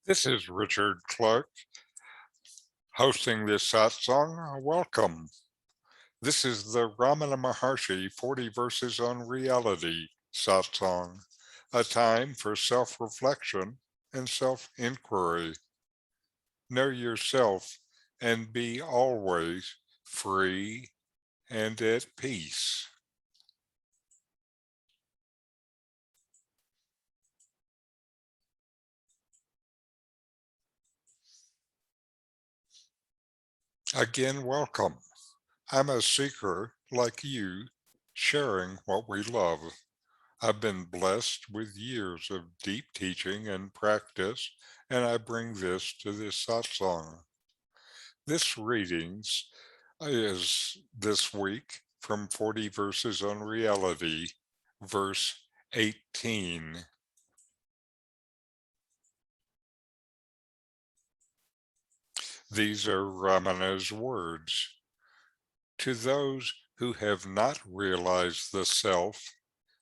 This is Richard Clarke hosting this satsang. Welcome. This is the Ramana Maharshi 40 Verses on Reality satsang, a time for self-reflection and self-inquiry. Know yourself and be always free and at peace. Again, welcome. I'm a seeker like you, sharing what we love. I've been blessed with years of deep teaching and practice, and I bring this to this satsang. This readings is this week from 40 Verses on Reality, verse 18. These are Ramana's words. To those who have not realized the self,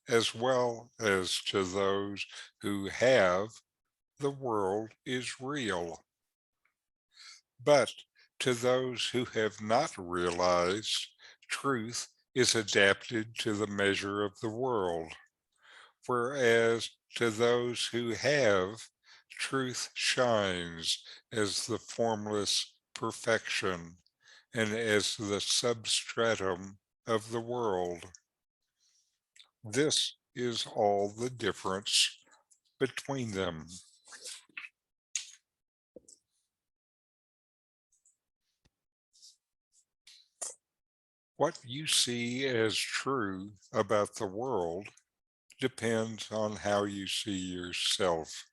as well as to those who have, the world is real. But to those who have not realized, truth is adapted to the measure of the world, whereas to those who have, truth shines as the formless perfection and as the substratum of the world. This is all the difference between them. What you see as true about the world depends on how you see yourself.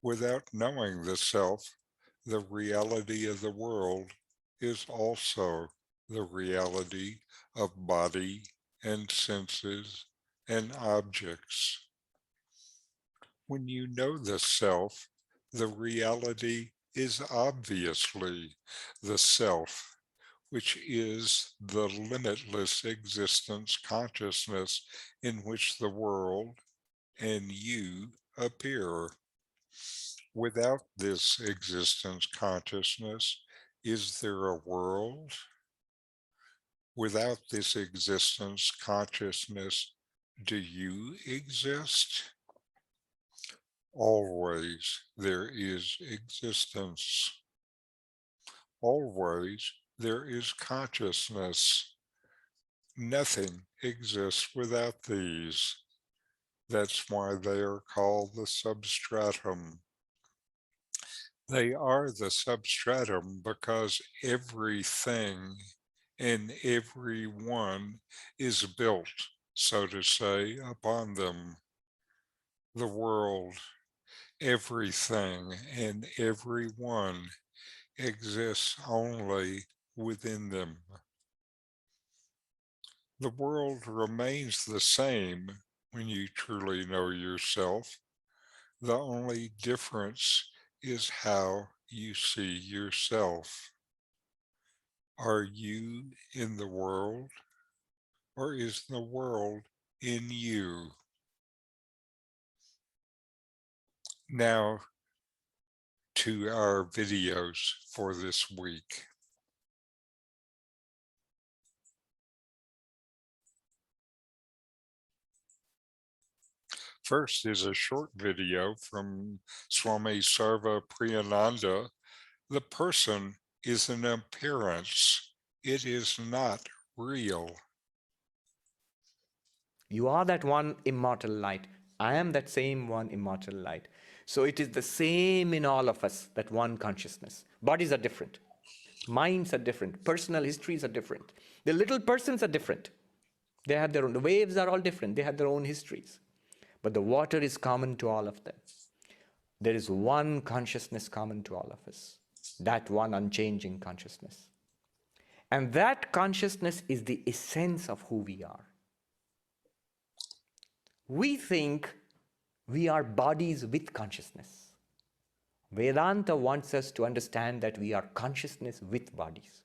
Without knowing the self, the reality of the world is also the reality of body and senses and objects. When you know the self, the reality is obviously the self, which is the limitless existence consciousness in which the world and you appear. Without this existence consciousness, is there a world? Without this existence consciousness, do you exist? Always there is existence. Always there is consciousness. Nothing exists without these. That's why they are called the substratum. They are the substratum because everything and everyone is built, so to say, upon them. The world, everything, and everyone exists only within them. The world remains the same when you truly know yourself. The only difference is how you see yourself. Are you in the world, or is the world in you? Now to our videos for this week. First is a short video from Swami Sarvapriyananda. The person is an appearance. It is not real. You are that one immortal light. I am that same one immortal light. So it is the same in all of us, that one consciousness. Bodies are different. Minds are different. Personal histories are different. The little persons are different. They have their own, the waves are all different. They have their own histories. But the water is common to all of them. There is one consciousness common to all of us. That one unchanging consciousness. And that consciousness is the essence of who we are. We think we are bodies with consciousness. Vedanta wants us to understand that we are consciousness with bodies.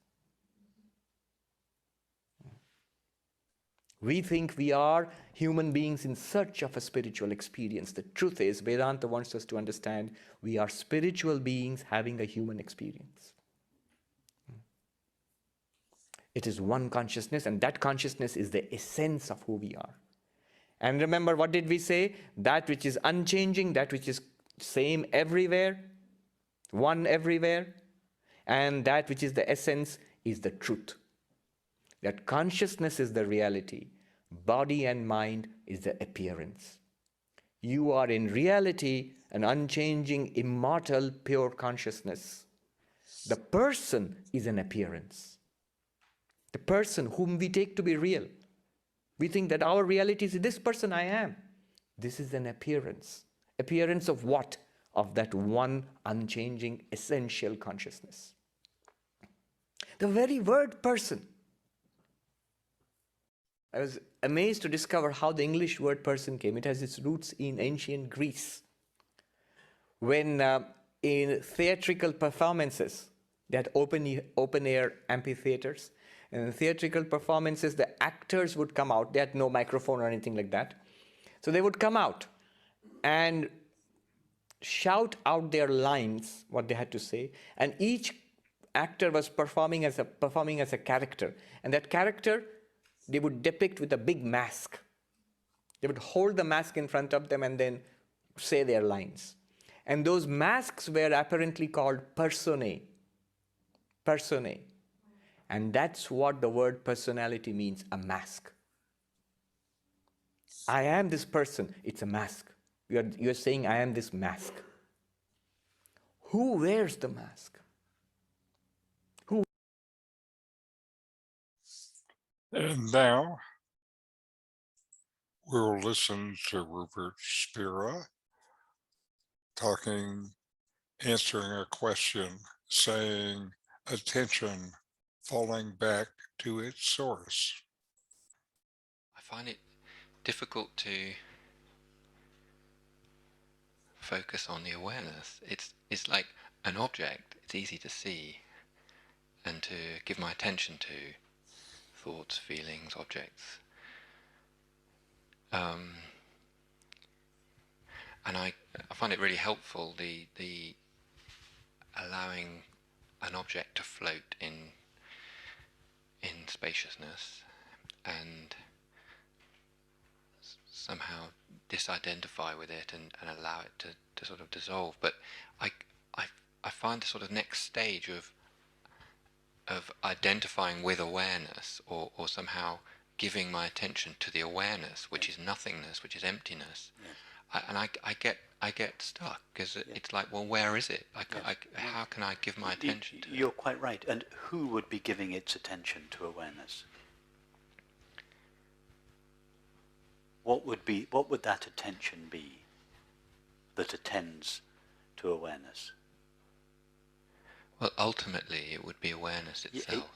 We think we are human beings in search of a spiritual experience. The truth is, Vedanta wants us to understand we are spiritual beings having a human experience. It is one consciousness, and that consciousness is the essence of who we are. And remember, what did we say? That which is unchanging, that which is same everywhere, one everywhere, and that which is the essence is the truth. That consciousness is the reality, body and mind is the appearance. You are in reality an unchanging, immortal, pure consciousness. The person is an appearance. The person whom we take to be real. We think that our reality is this person I am. This is an appearance. Appearance of what? Of that one unchanging, essential consciousness. The very word person. I was amazed to discover how the English word person came. It has its roots in ancient Greece. When in theatrical performances, they had open-air amphitheaters, and in theatrical performances, the actors would come out. They had no microphone or anything like that. So they would come out and shout out their lines, what they had to say, and each actor was performing as a character. And that character, they would depict with a big mask. They would hold the mask in front of them and then say their lines. And those masks were apparently called personae. Personae. And that's what the word personality means, a mask. I am this person, it's a mask. You're saying I am this mask. Who wears the mask? And now we'll listen to Rupert Spira answering a question, saying attention falling back to its source. I find it difficult to focus on the awareness. It's like an object. It's easy to see and to give my attention to thoughts, feelings, objects. And I find it really helpful, the allowing an object to float in spaciousness and somehow disidentify with it and allow it to sort of dissolve. But I find the sort of next stage of identifying with awareness or somehow giving my attention to the awareness, which is nothingness, which is emptiness. Yes. I get stuck because it's like, well, where is it? How can I give my attention to it? You're quite right. And who would be giving its attention to awareness? What would that attention be that attends to awareness? Well, ultimately, it would be awareness itself.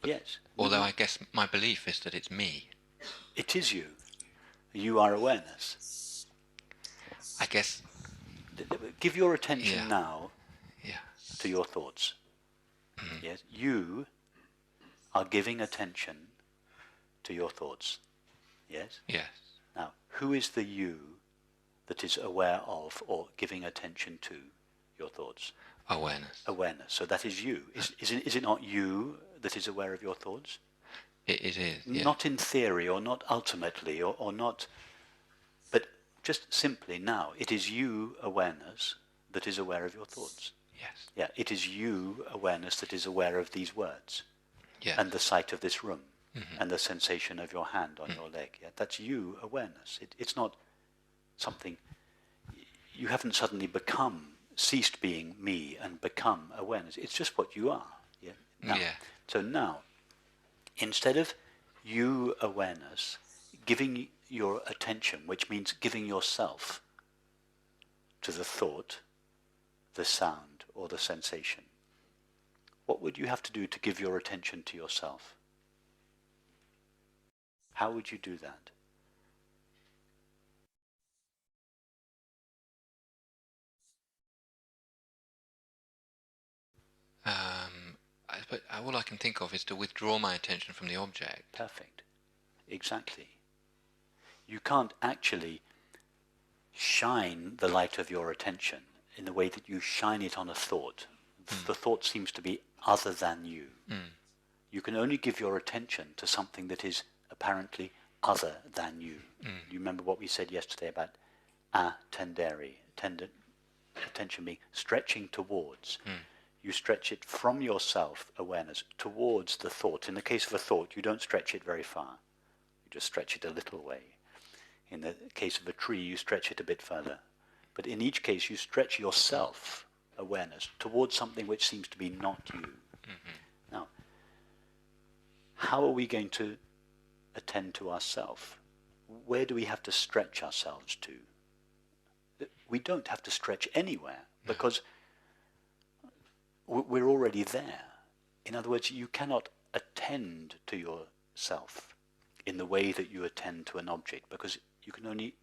Yes. Although I guess my belief is that it's me. It is you. You are awareness. I guess. Give your attention now to your thoughts. Mm-hmm. Yes. You are giving attention to your thoughts. Yes? Yes. Now, who is the you that is aware of or giving attention to your thoughts? Awareness. Awareness. So that is you. Is it not you that is aware of your thoughts? It is. Yeah. Not in theory or not ultimately or not, but just simply now. It is you, awareness, that is aware of your thoughts. Yes. Yeah, it is you, awareness, that is aware of these words. Yes. And the sight of this room. Mm-hmm. And the sensation of your hand on your leg. Yeah? That's you, awareness. It's not something, you haven't suddenly ceased being me and become awareness. It's just what you are. Yeah? Now, so now, instead of you, awareness, giving your attention, which means giving yourself to the thought, the sound, or the sensation, what would you have to do to give your attention to yourself? How would you do that? But all I can think of is to withdraw my attention from the object. Perfect. Exactly. You can't actually shine the light of your attention in the way that you shine it on a thought. The thought seems to be other than you. You can only give your attention to something that is apparently other than you. You remember what we said yesterday about attendere, attention being stretching towards. You stretch it from your self-awareness towards the thought. In the case of a thought, you don't stretch it very far. You just stretch it a little way. In the case of a tree, you stretch it a bit further. But in each case, you stretch your self-awareness towards something which seems to be not you. Now, how are we going to attend to ourself? Where do we have to stretch ourselves to? We don't have to stretch anywhere, because we're already there. In other words, you cannot attend to yourself in the way that you attend to an object, because you can only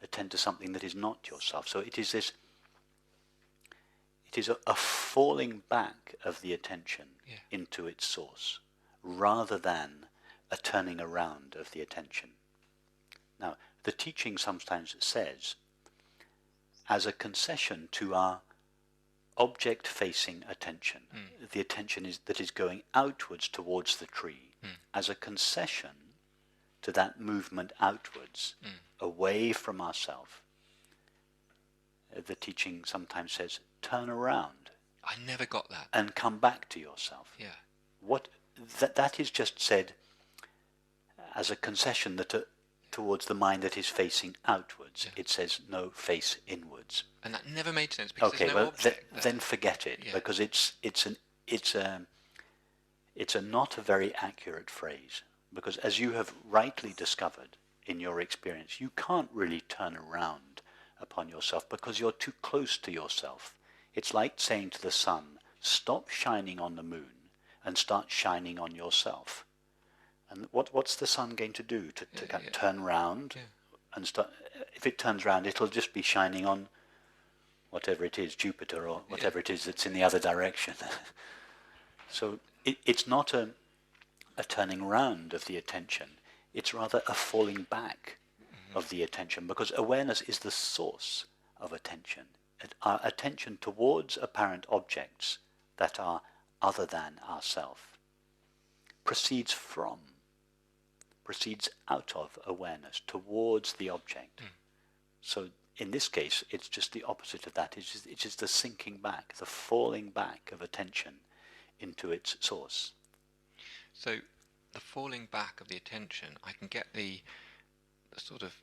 attend to something that is not yourself. So it is a falling back of the attention into its source, rather than a turning around of the attention. Now, the teaching sometimes says, as a concession to our object-facing attention, the attention that is going outwards towards the tree, as a concession to that movement outwards, away from ourselves, the teaching sometimes says, turn around. I never got that. And come back to yourself. Yeah. That is just said as a concession towards the mind that is facing outwards. It says, no, face inwards. And that never made sense, because Okay, there's no object there. then forget it, because it's a not a very accurate phrase, because as you have rightly discovered in your experience, you can't really turn around upon yourself because you're too close to yourself. It's like saying to the sun, stop shining on the moon and start shining on yourself. And what's the sun going to do? To turn round and start? If it turns round, it'll just be shining on whatever it is, Jupiter or whatever it is that's in the other direction. So it's not a turning round of the attention. It's rather a falling back of the attention, because awareness is the source of attention. Our attention towards apparent objects that are other than ourself proceeds out of awareness towards the object. So in this case, it's just the opposite of that. It's just the sinking back, the falling back of attention into its source. So the falling back of the attention, I can get the sort of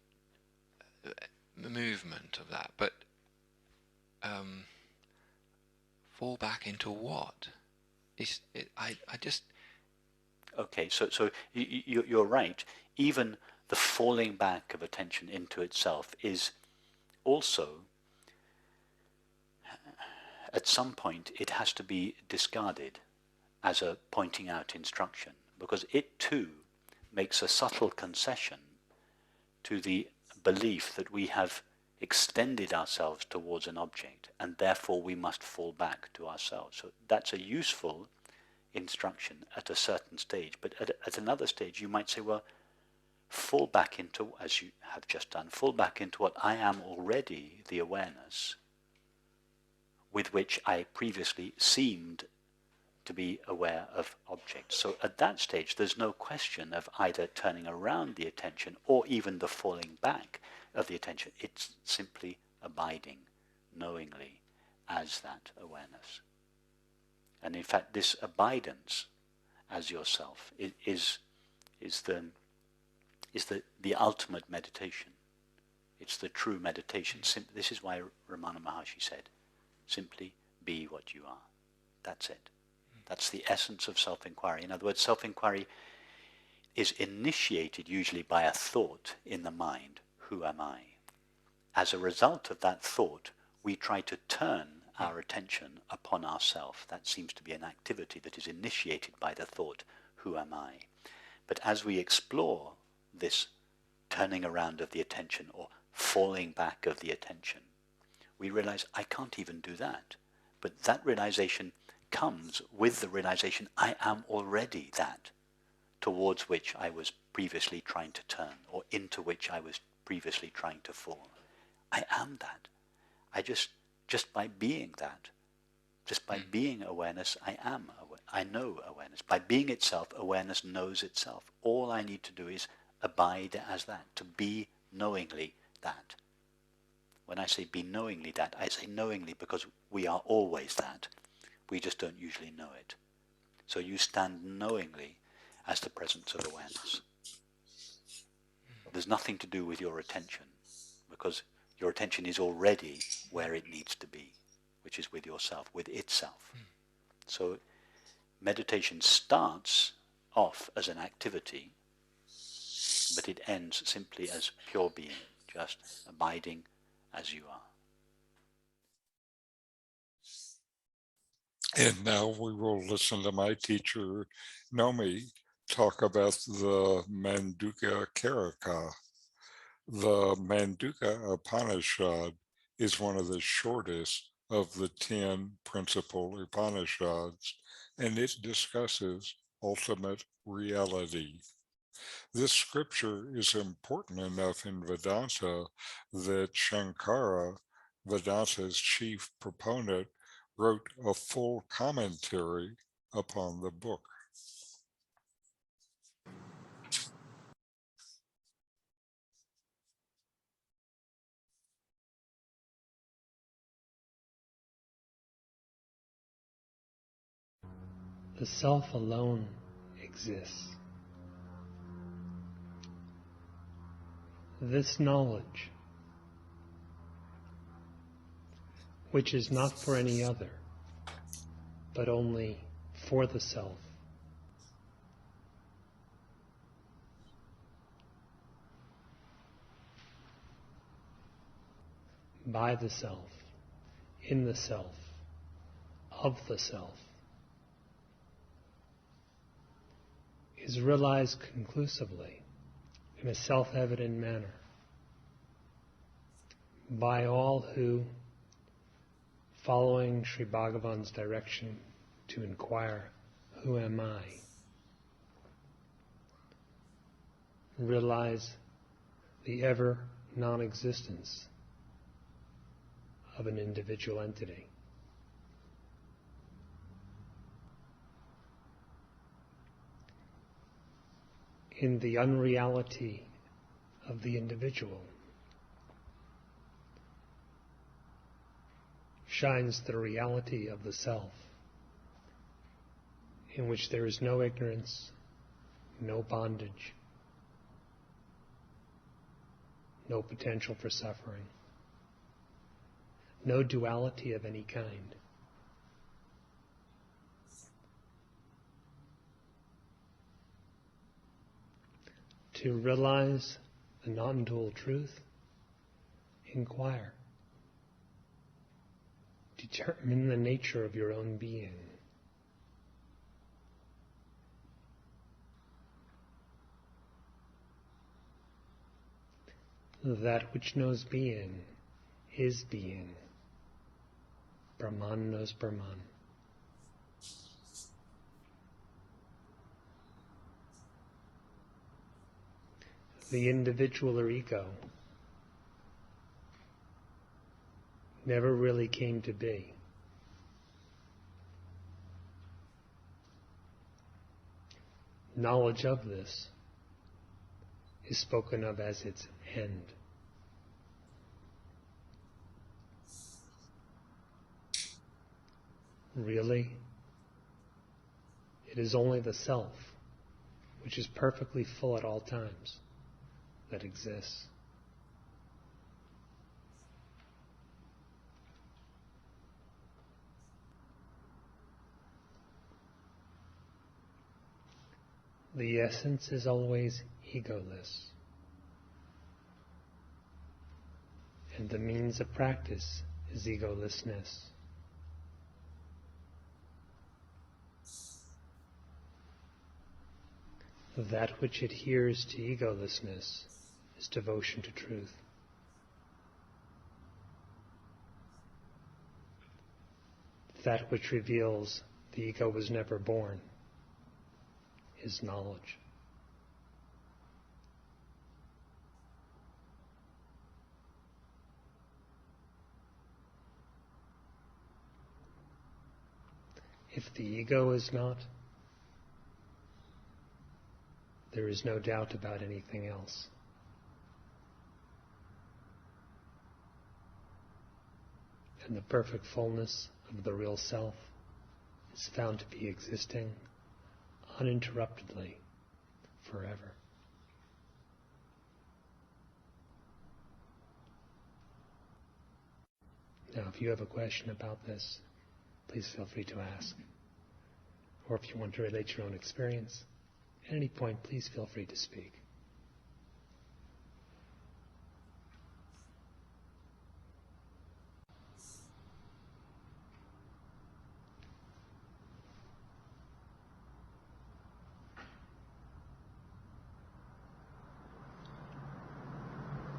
movement of that, but fall back into what? I just... Okay, so you're right. Even the falling back of attention into itself is also, at some point, it has to be discarded as a pointing out instruction, because it too makes a subtle concession to the belief that we have extended ourselves towards an object, and therefore we must fall back to ourselves. So that's a useful instruction at a certain stage, but at another stage you might say, well, fall back into, as you have just done, fall back into what I am already, the awareness with which I previously seemed to be aware of objects. So at that stage there's no question of either turning around the attention or even the falling back of the attention. It's simply abiding knowingly as that awareness. And in fact, this abidance as yourself is the ultimate meditation. It's the true meditation. This is why Ramana Maharshi said, simply be what you are. That's it. That's the essence of self-inquiry. In other words, self-inquiry is initiated usually by a thought in the mind, who am I? As a result of that thought, we try to turn our attention upon ourself. That seems to be an activity that is initiated by the thought, who am I? But as we explore this turning around of the attention or falling back of the attention, we realize I can't even do that. But that realization comes with the realization I am already that. towards which I was previously trying to turn, or into which I was previously trying to fall. I am that. Just by being that, just by being awareness, I am aware. I know awareness. By being itself, awareness knows itself. All I need to do is abide as that, to be knowingly that. When I say be knowingly that, I say knowingly because we are always that. We just don't usually know it. So you stand knowingly as the presence of awareness. There's nothing to do with your attention, because your attention is already where it needs to be, which is with yourself, with itself. So meditation starts off as an activity, but it ends simply as pure being, just abiding as you are. And now we will listen to my teacher, Nome, talk about the Mandukya Karika. The Mandukya Upanishad is one of the shortest of the 10 principal Upanishads, and it discusses ultimate reality. This scripture is important enough in Vedanta that Shankara, Vedanta's chief proponent, wrote a full commentary upon the book. The self alone exists. This knowledge, which is not for any other, but only for the self, by the self, in the self, of the self, is realized conclusively in a self-evident manner by all who, following Sri Bhagavan's direction to inquire, who am I, realize the ever non-existence of an individual entity. In the unreality of the individual shines the reality of the self, in which there is no ignorance, no bondage, no potential for suffering, no duality of any kind. To realize the non-dual truth, inquire. Determine the nature of your own being. That which knows being is being. Brahman knows Brahman. The individual or ego never really came to be. Knowledge of this is spoken of as its end. Really, it is only the self, which is perfectly full at all times, that exists. The essence is always egoless, and the means of practice is egolessness. That which adheres to egolessness is devotion to truth. That which reveals the ego was never born is knowledge. If the ego is not, there is no doubt about anything else. And the perfect fullness of the real self is found to be existing uninterruptedly forever. Now, if you have a question about this, please feel free to ask. Or if you want to relate your own experience, at any point, please feel free to speak.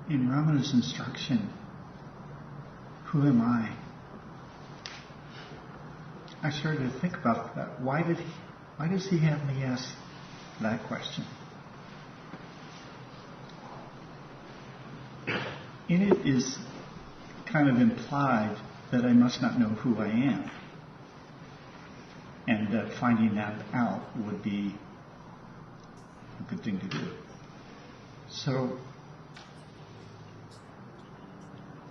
In Ramana's instruction, who am I? I started to think about that. Why does he have me ask that question? In it is kind of implied that I must not know who I am, and that finding that out would be a good thing to do. So,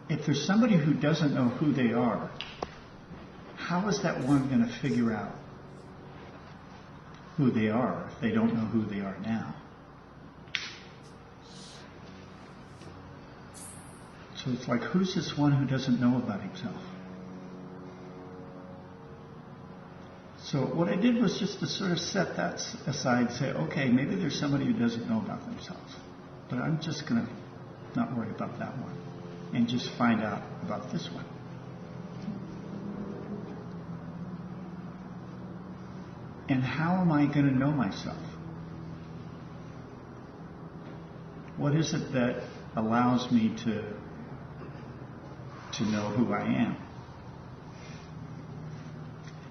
if there's somebody who doesn't know who they are, how is that one going to figure out who they are if they don't know who they are now? So it's like, who's this one who doesn't know about himself? So what I did was just to sort of set that aside and say, okay, maybe there's somebody who doesn't know about themselves, but I'm just going to not worry about that one and just find out about this one. And how am I going to know myself? What is it that allows me to know who I am?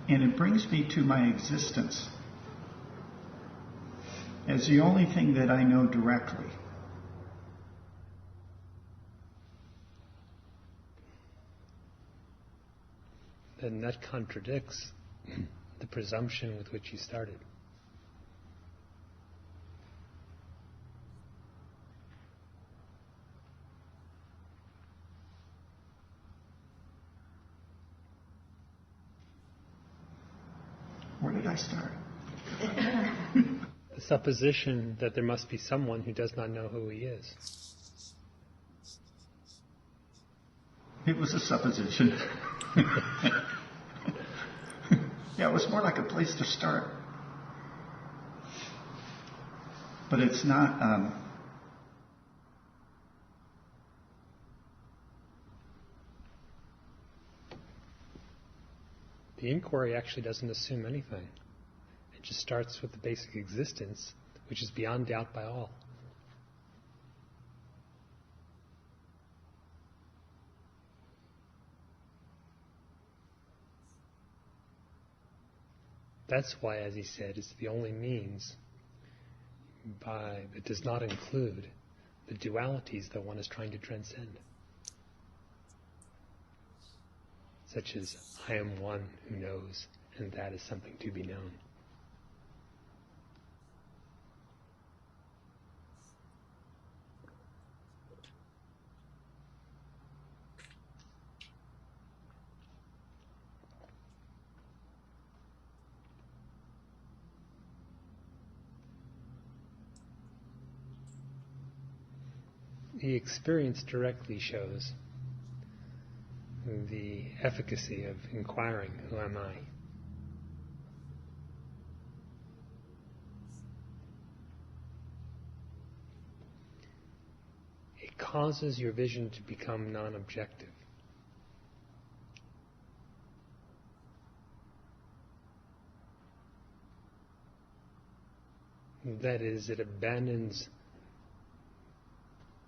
And it brings me to my existence as the only thing that I know directly. Then that contradicts the presumption with which you started. Where did I start? The supposition that there must be someone who does not know who he is. It was a supposition. Yeah, it was more like a place to start. But it's not... The inquiry actually doesn't assume anything. It just starts with the basic existence, which is beyond doubt by all. That's why, as he said, it's the only means that does not include the dualities that one is trying to transcend. Such as, I am one who knows, and that is something to be known. The experience directly shows the efficacy of inquiring, who am I? It causes your vision to become non-objective. That is, it abandons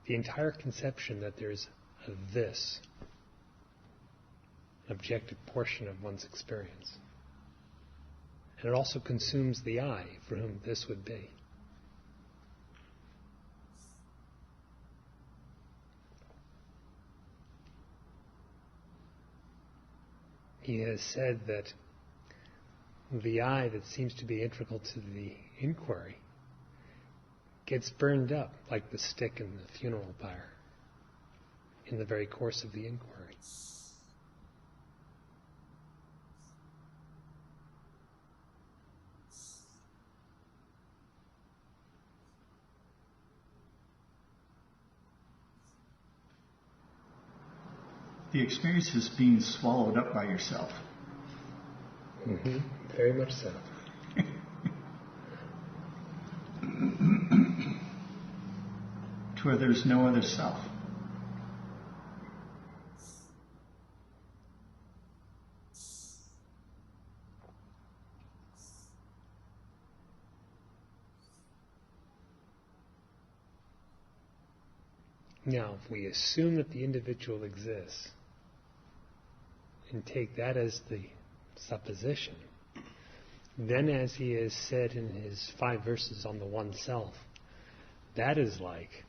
the entire conception that there's a this, an objective portion of one's experience. And it also consumes the I, for whom this would be. He has said that the I that seems to be integral to the inquiry gets burned up like the stick in the funeral pyre in the very course of the inquiry. The experience is being swallowed up by yourself. Mm-hmm. Very much so. To where there's no other self. Now, if we assume that the individual exists and take that as the supposition, then as he has said in his 5 verses on the one self, that is like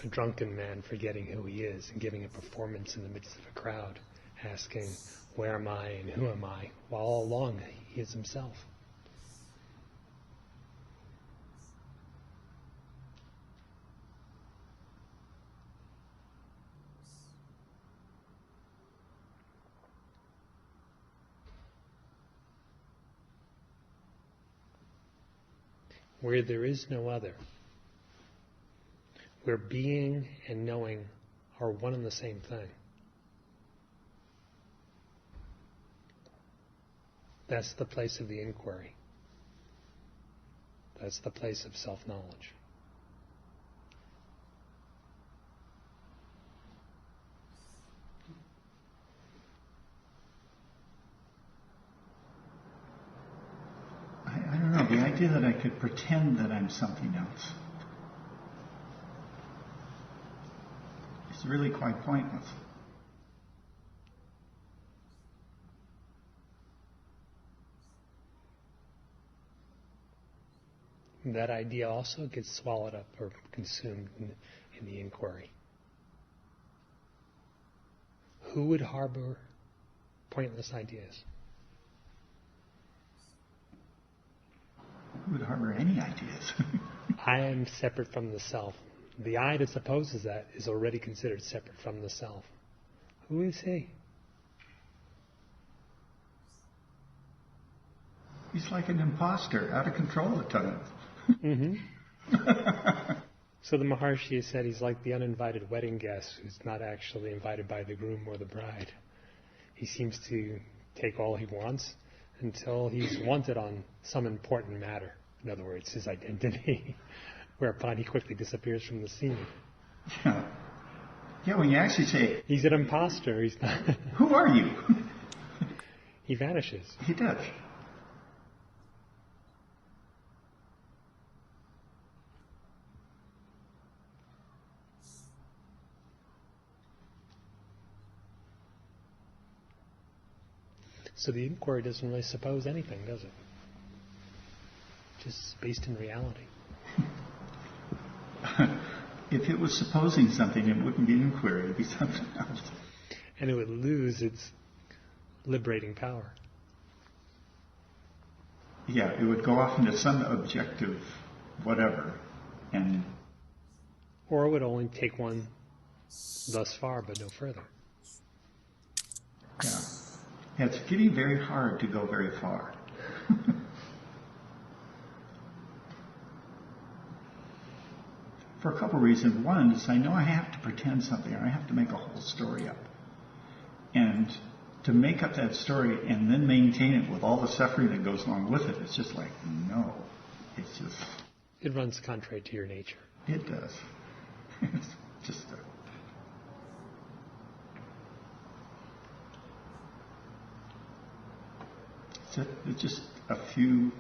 a drunken man forgetting who he is and giving a performance in the midst of a crowd, asking, where am I and who am I, while all along he is himself. Where there is no other, where being and knowing are one and the same thing. That's the place of the inquiry. That's the place of self-knowledge. I don't know, the idea that I could pretend that I'm something else is really quite pointless. That idea also gets swallowed up or consumed in the inquiry. Who would harbor pointless ideas? Who would harbor any ideas? I am separate from the self. The I that supposes that is already considered separate from the self. Who is he? He's like an imposter, out of control at times. Mm-hmm. So the Maharshi has said he's like the uninvited wedding guest who's not actually invited by the groom or the bride. He seems to take all he wants until he's wanted on some important matter. In other words, his identity, whereupon he quickly disappears from the scene. Yeah. Yeah, when you actually say, He's an imposter. He's not. who are you? He vanishes. He does. So the inquiry doesn't really suppose anything, does it? Just based in reality. If it was supposing something, it wouldn't be an inquiry, it would be something else. And it would lose its liberating power. Yeah, it would go off into some objective whatever, and Or it would only take one thus far, but no further. yeah. It's getting very hard to go very far. For a couple of reasons. One is I know I have to pretend something, or I have to make a whole story up. And to make up that story and then maintain it with all the suffering that goes along with it, it's just like, no. It's just... It runs contrary to your nature. It does. It's just it's just a few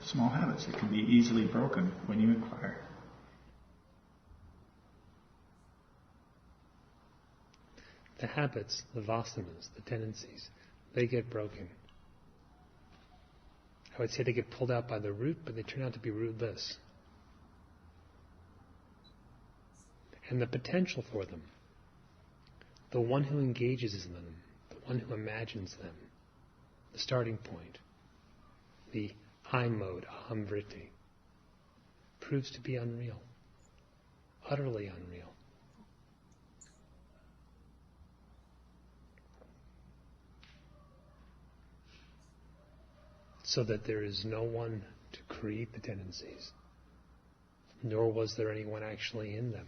small habits that can be easily broken when you inquire. The habits, the vasanas, the tendencies, they get broken. I would say they get pulled out by the root, but they turn out to be rootless. And the potential for them, the one who engages in them, the one who imagines them, the starting point, the I mode, aham vritti, proves to be unreal, utterly unreal. So that there is no one to create the tendencies, nor was there anyone actually in them.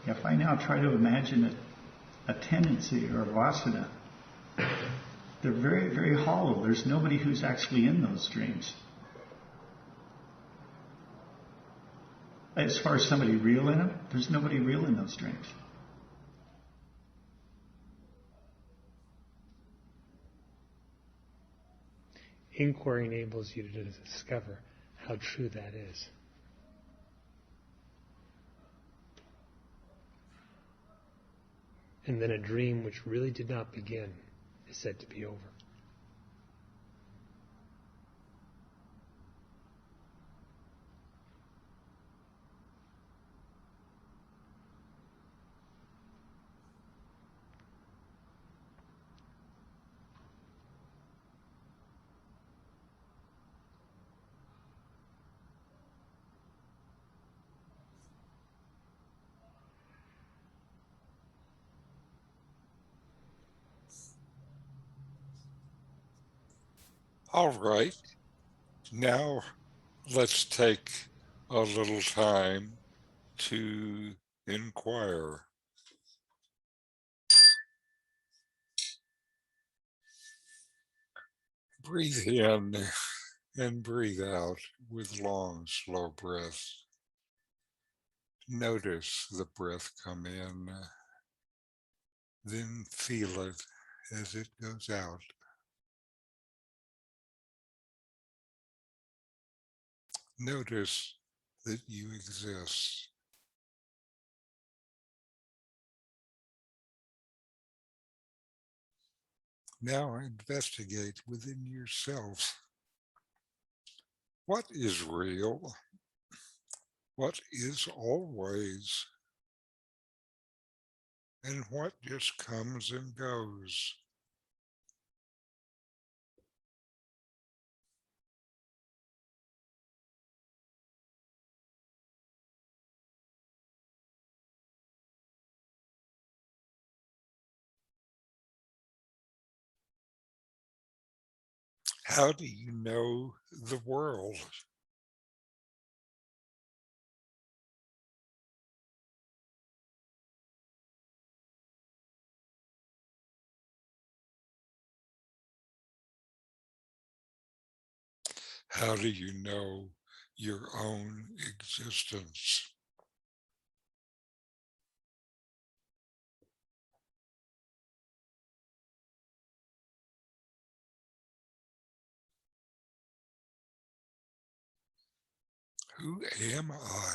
If I now try to imagine a tendency or a vasana, they're very, very hollow. There's nobody who's actually in those dreams. As far as somebody real in them, there's nobody real in those dreams. Inquiry enables you to discover how true that is. And then a dream which really did not begin is said to be over. All right. Now let's take a little time to inquire. Breathe in and breathe out with long, slow breaths. Notice the breath come in, then feel it as it goes out. Notice that you exist. Now investigate within yourself. What is real? What is always? And what just comes and goes? How do you know the world? How do you know your own existence? Who am I?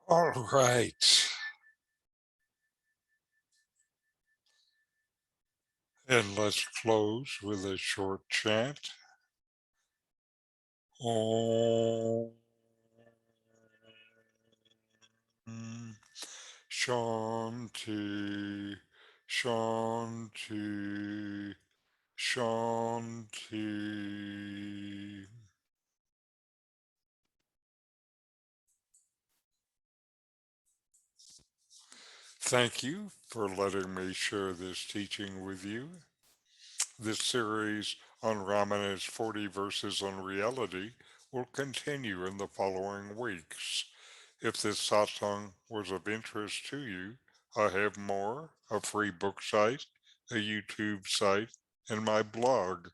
All right. And let's close with a short chant. Om Shanti, Shanti, Shanti. Thank you for letting me share this teaching with you. This series on Ramana's 40 verses on reality will continue in the following weeks. If this satsang was of interest to you, I have more, a free book site, a YouTube site, and my blog.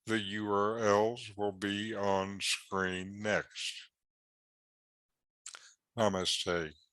The URLs will be on screen next. Namaste.